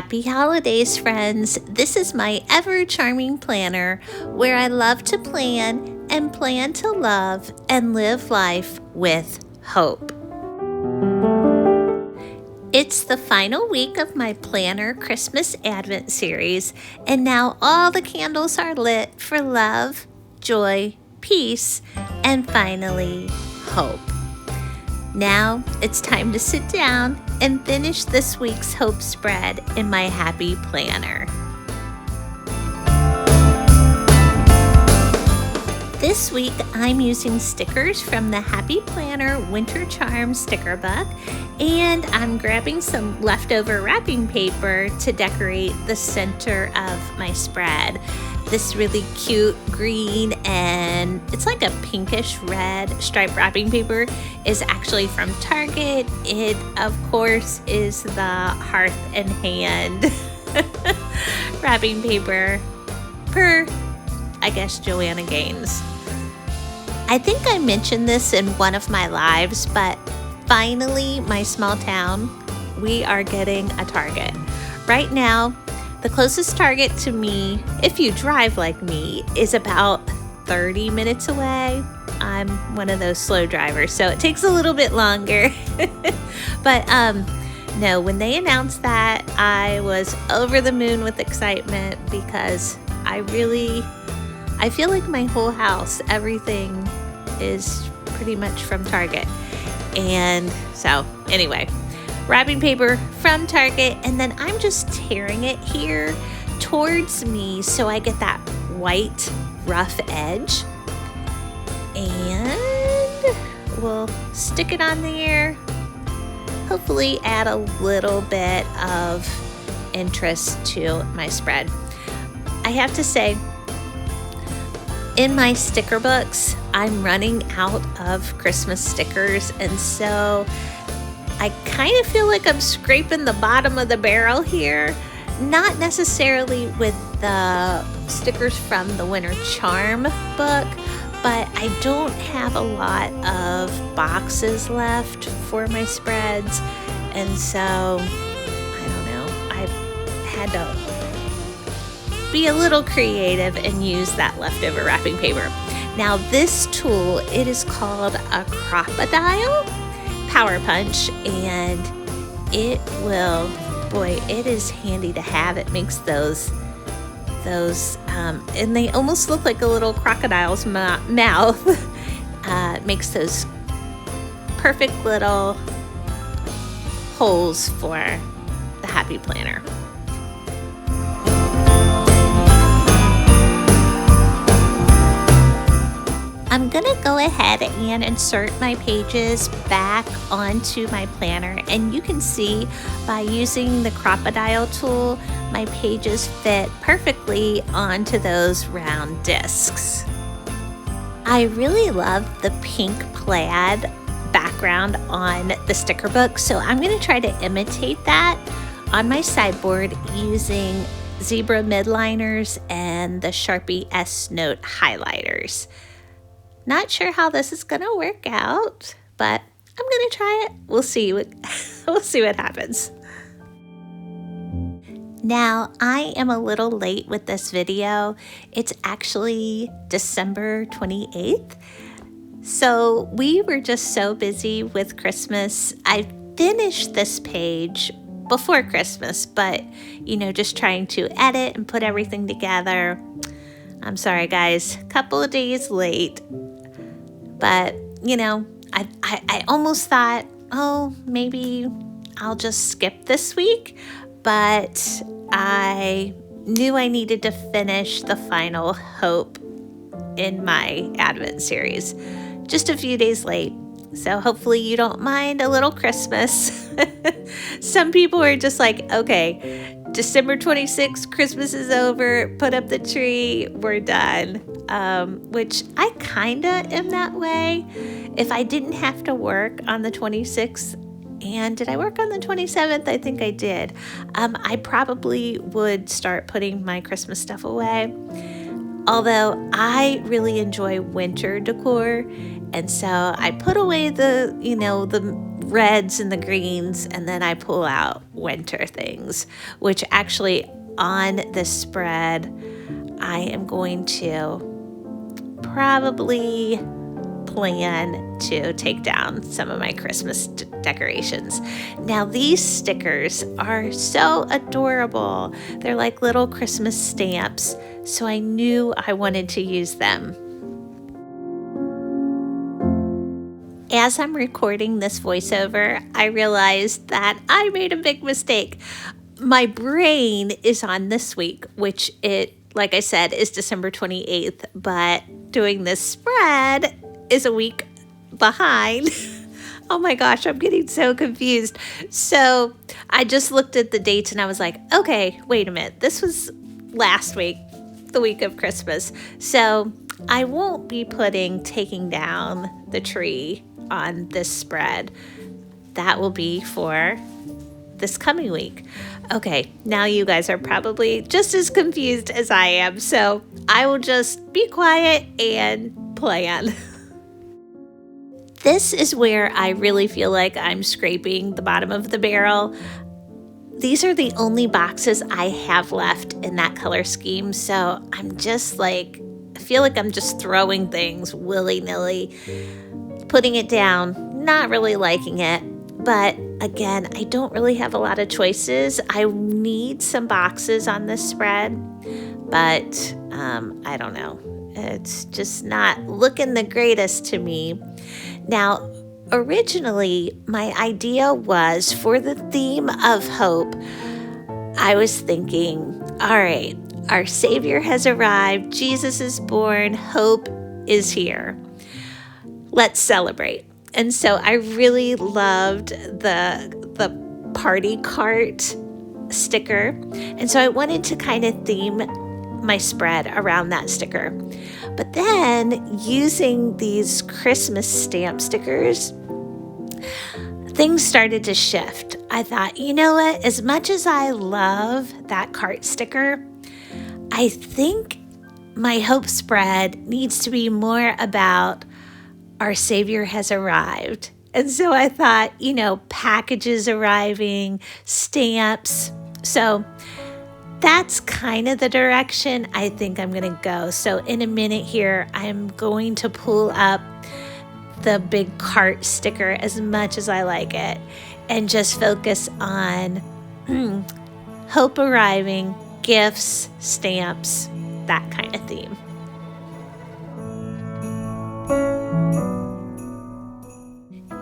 Happy holidays, friends. This is my ever charming planner where I love to plan and plan to love and live life with hope. It's the final week of my Planner Christmas Advent series, and now all the candles are lit for love, joy, peace, and finally, hope. Now it's time to sit down and finish this week's hope spread in my happy planner. This week I'm using stickers from the Happy Planner Winter Charm sticker book, and I'm grabbing some leftover wrapping paper to decorate the center of my spread. This really cute green and it's like a pinkish red striped wrapping paper is actually from Target. It, of course, is the Hearth and Hand wrapping paper per, I guess, Joanna Gaines. I think I mentioned this in one of my lives, but finally, my small town, we are getting a Target. Right now, the closest Target to me, if you drive like me, is about 30 minutes away. I'm one of those slow drivers, so it takes a little bit longer. But no, when they announced that, I was over the moon with excitement because I feel like my whole house, everything is pretty much from Target. And so anyway, wrapping paper from Target, and then I'm just tearing it here towards me so I get that white rough edge. And we'll stick it on there. Hopefully add a little bit of interest to my spread. I have to say, in my sticker books, I'm running out of Christmas stickers, and so I kind of feel like I'm scraping the bottom of the barrel here. Not necessarily with the stickers from the Winter Charm book, but I don't have a lot of boxes left for my spreads, and so I don't know, I had to be a little creative and use that leftover wrapping paper. Now this tool, it is called a Crop-A-Dile Power Punch, and it will, boy, it is handy to have. It makes those and they almost look like a little crocodile's mouth. Makes those perfect little holes for the Happy Planner. I'm gonna go ahead and insert my pages back onto my planner, and you can see by using the Crop-A-Dile tool, my pages fit perfectly onto those round discs. I really love the pink plaid background on the sticker book, so I'm gonna try to imitate that on my sideboard using zebra midliners and the Sharpie S-Note highlighters. Not sure how this is gonna work out, but I'm gonna try it. We'll see what happens. Now, I am a little late with this video. It's actually December 28th. So we were just so busy with Christmas. I finished this page before Christmas, but just trying to edit and put everything together. I'm sorry guys, couple of days late. But, I almost thought, oh, maybe I'll just skip this week. But I knew I needed to finish the final hope in my Advent series. Just a few days late. So hopefully you don't mind a little Christmas. Some people are just like, okay, December 26th, Christmas is over, put up the tree, we're done. Which I kinda am that way. If I didn't have to work on the 26th, and did I work on the 27th? I think I did. I probably would start putting my Christmas stuff away. Although I really enjoy winter decor, and so I put away the reds and the greens, and then I pull out winter things, which actually on this spread, I am going to probably plan to take down some of my Christmas decorations. Now, these stickers are so adorable. They're like little Christmas stamps, so I knew I wanted to use them. As I'm recording this voiceover, I realized that I made a big mistake. My brain is on this week, which like I said, is December 28th, but doing this spread is a week behind. Oh my gosh, I'm getting so confused. So I just looked at the dates and I was like, okay, wait a minute. This was last week, the week of Christmas. So I won't be taking down the tree on this spread. That will be for this coming week. Okay, now you guys are probably just as confused as I am, so I will just be quiet and plan. This is where I really feel like I'm scraping the bottom of the barrel. These are the only boxes I have left in that color scheme, so I'm just like, I feel like I'm just throwing things willy-nilly, putting it down, not really liking it. But again, I don't really have a lot of choices. I need some boxes on this spread, but I don't know. It's just not looking the greatest to me. Now, originally, my idea was for the theme of hope. I was thinking, all right, our Savior has arrived. Jesus is born. Hope is here. Let's celebrate. And so I really loved the party cart sticker. And so I wanted to kind of theme my spread around that sticker. But then using these Christmas stamp stickers, things started to shift. I thought, you know what? As much as I love that cart sticker, I think my hope spread needs to be more about our Savior has arrived. And so I thought, packages arriving, stamps. So that's kind of the direction I think I'm going to go. So in a minute here, I'm going to pull up the big cart sticker as much as I like it and just focus on hope arriving, gifts, stamps, that kind of theme.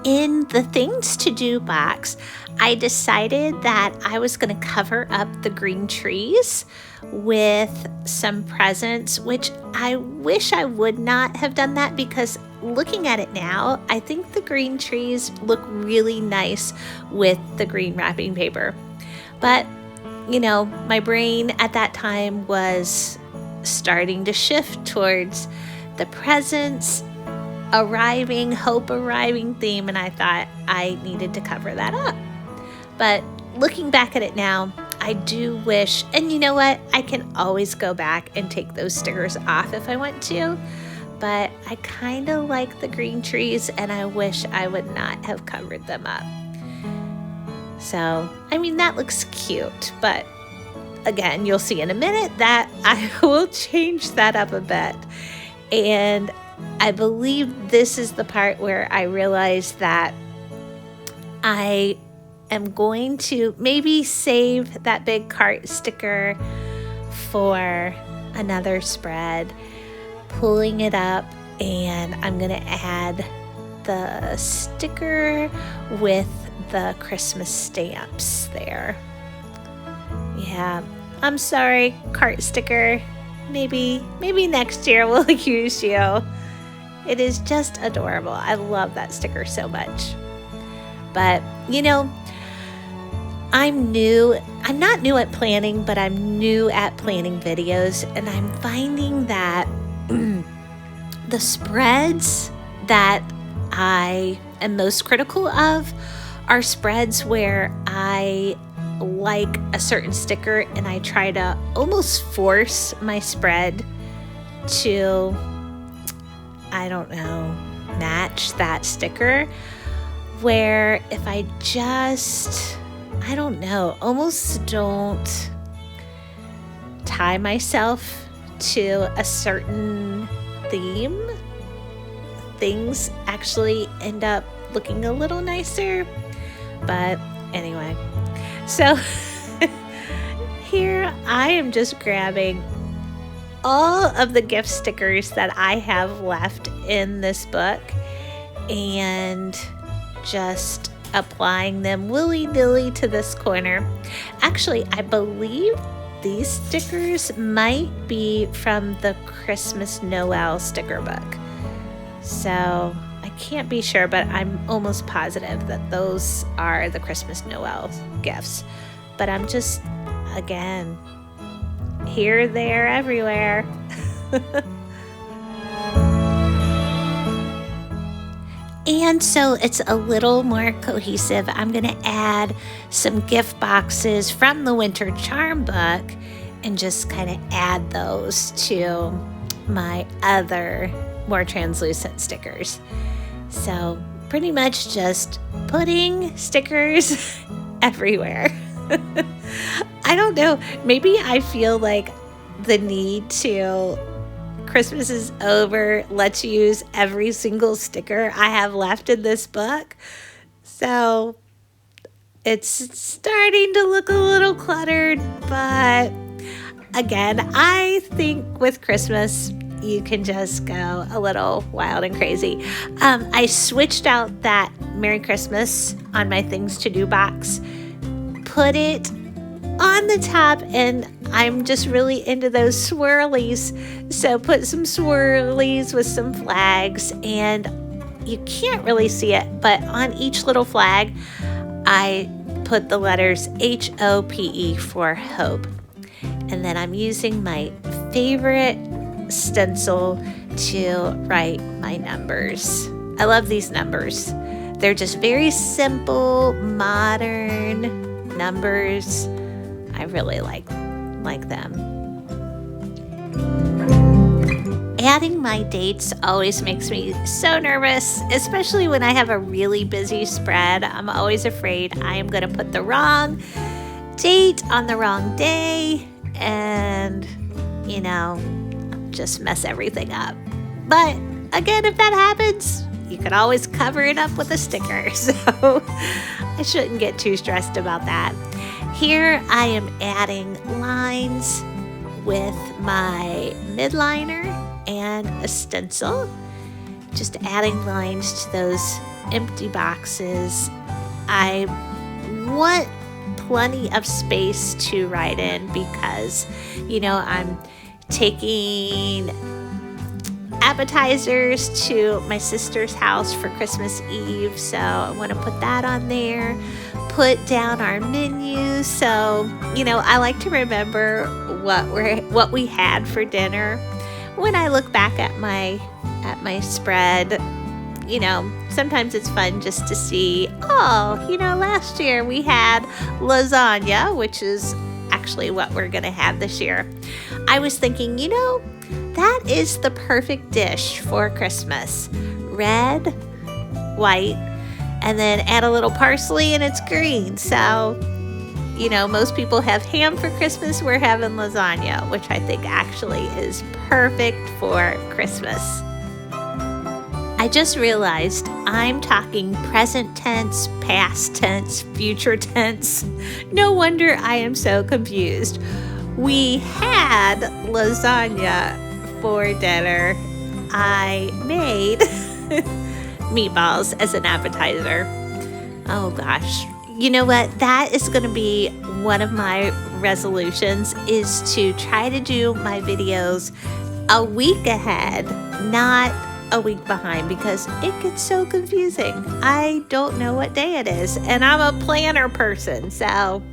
In the things to do box, I decided that I was going to cover up the green trees with some presents, which I wish I would not have done that because looking at it now, I think the green trees look really nice with the green wrapping paper. But, my brain at that time was starting to shift towards the presents arriving, hope arriving theme, and I thought I needed to cover that up. But looking back at it now, I do wish, and you know what? I can always go back and take those stickers off if I want to, but I kind of like the green trees and I wish I would not have covered them up. So, that looks cute, but again, you'll see in a minute that I will change that up a bit. And I believe this is the part where I realize that I am going to maybe save that big cart sticker for another spread, pulling it up, and I'm going to add the sticker with the Christmas stamps there. Yeah, I'm sorry, cart sticker. Maybe next year we'll use you. It is just adorable. I love that sticker so much. But, I'm not new at planning, but I'm new at planning videos. And I'm finding that the spreads that I am most critical of are spreads where I like a certain sticker and I try to almost force my spread to, match that sticker. where if I just, I don't know, almost don't tie myself to a certain theme, things actually end up looking a little nicer. But anyway, so here I am just grabbing all of the gift stickers that I have left in this book and just applying them willy-nilly to this corner. Actually, I believe these stickers might be from the Christmas Noel sticker book. So I can't be sure, but I'm almost positive that those are the Christmas Noel gifts. But I'm just, again, here, there, everywhere. And so it's a little more cohesive. I'm going to add some gift boxes from the Winter Charm book and just kind of add those to my other more translucent stickers. So pretty much just putting stickers everywhere. I don't know, maybe I feel like the need to, Christmas is over, let's use every single sticker I have left in this book. So it's starting to look a little cluttered, but again, I think with Christmas, you can just go a little wild and crazy. I switched out that Merry Christmas on my things to do box, put it on the top, and I'm just really into those swirlies. So put some swirlies with some flags, and you can't really see it, but on each little flag, I put the letters HOPE for hope. And then I'm using my favorite stencil to write my numbers. I love these numbers. They're just very simple, modern numbers. I really like them. Adding my dates always makes me so nervous, especially when I have a really busy spread. I'm always afraid I am going to put the wrong date on the wrong day and, just mess everything up. But again, if that happens, you can always cover it up with a sticker. So I shouldn't get too stressed about that. Here I am adding lines with my midliner and a stencil. Just adding lines to those empty boxes. I want plenty of space to write in because, I'm taking appetizers to my sister's house for Christmas Eve, so I want to put that on there. Put down our menu, so I like to remember what we had for dinner. When I look back at my spread, sometimes it's fun just to see, last year we had lasagna, which is actually what we're gonna have this year. I was thinking, that is the perfect dish for Christmas. Red, white, and then add a little parsley and it's green. So, most people have ham for Christmas. We're having lasagna, which I think actually is perfect for Christmas. I just realized I'm talking present tense, past tense, future tense. No wonder I am so confused. We had lasagna for dinner. I made meatballs as an appetizer. Oh gosh. You know what? That is going to be one of my resolutions, is to try to do my videos a week ahead, not a week behind, because it gets so confusing. I don't know what day it is, and I'm a planner person, so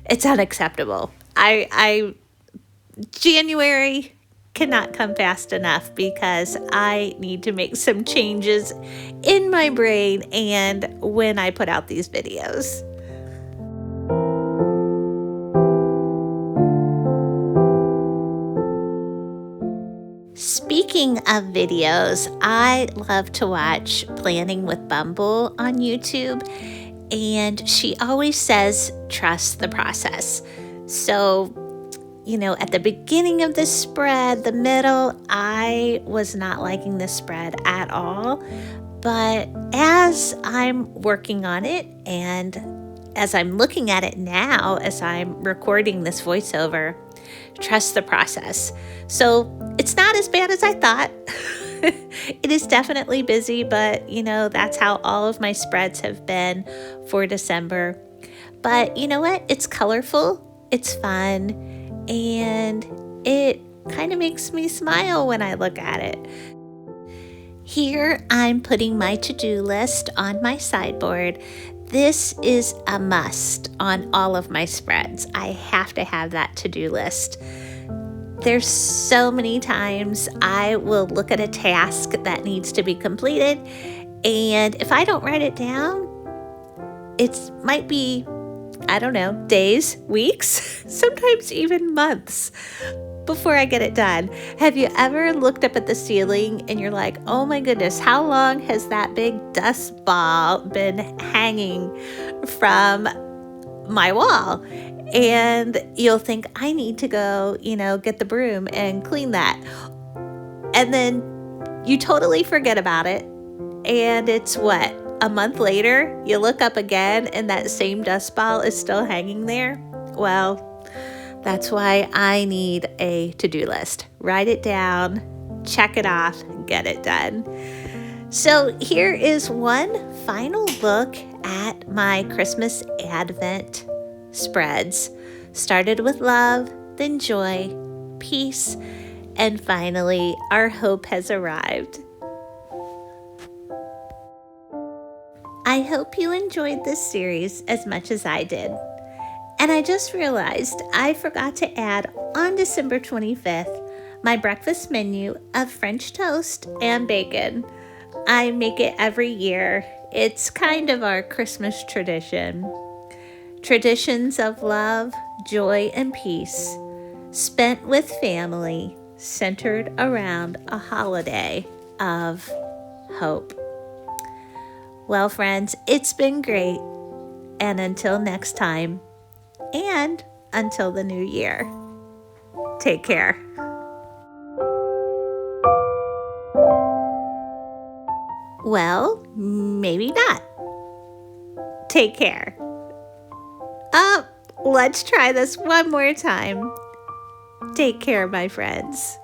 it's unacceptable. January cannot come fast enough because I need to make some changes in my brain and when I put out these videos. Speaking of videos, I love to watch Planning with Bumble on YouTube, and she always says, trust the process. So, at the beginning of this spread, the middle, I was not liking this spread at all. But as I'm working on it and as I'm looking at it now, as I'm recording this voiceover, trust the process. So it's not as bad as I thought. It is definitely busy, but that's how all of my spreads have been for December. But you know what? It's colorful, it's fun, and it kind of makes me smile when I look at it. Here I'm putting my to-do list on my sideboard. This is a must on all of my spreads. I have to have that to-do list. There's so many times I will look at a task that needs to be completed, and if I don't write it down, it might be, days, weeks, sometimes even months before I get it done. Have you ever looked up at the ceiling and you're like, oh my goodness, how long has that big dust ball been hanging from my wall? And you'll think, I need to go, get the broom and clean that. And then you totally forget about it. And it's a month later, you look up again and that same dust ball is still hanging there? Well, that's why I need a to-do list. Write it down, check it off, get it done. So here is one final look at my Christmas Advent spreads. Started with love, then joy, peace, and finally, our hope has arrived. I hope you enjoyed this series as much as I did. And I just realized I forgot to add on December 25th my breakfast menu of French toast and bacon. I make it every year. It's kind of our Christmas tradition. Traditions of love, joy, and peace, spent with family, centered around a holiday of hope. Well, friends, it's been great. And until next time, and until the new year, take care. Well, maybe not. Take care. Let's try this one more time. Take care, my friends.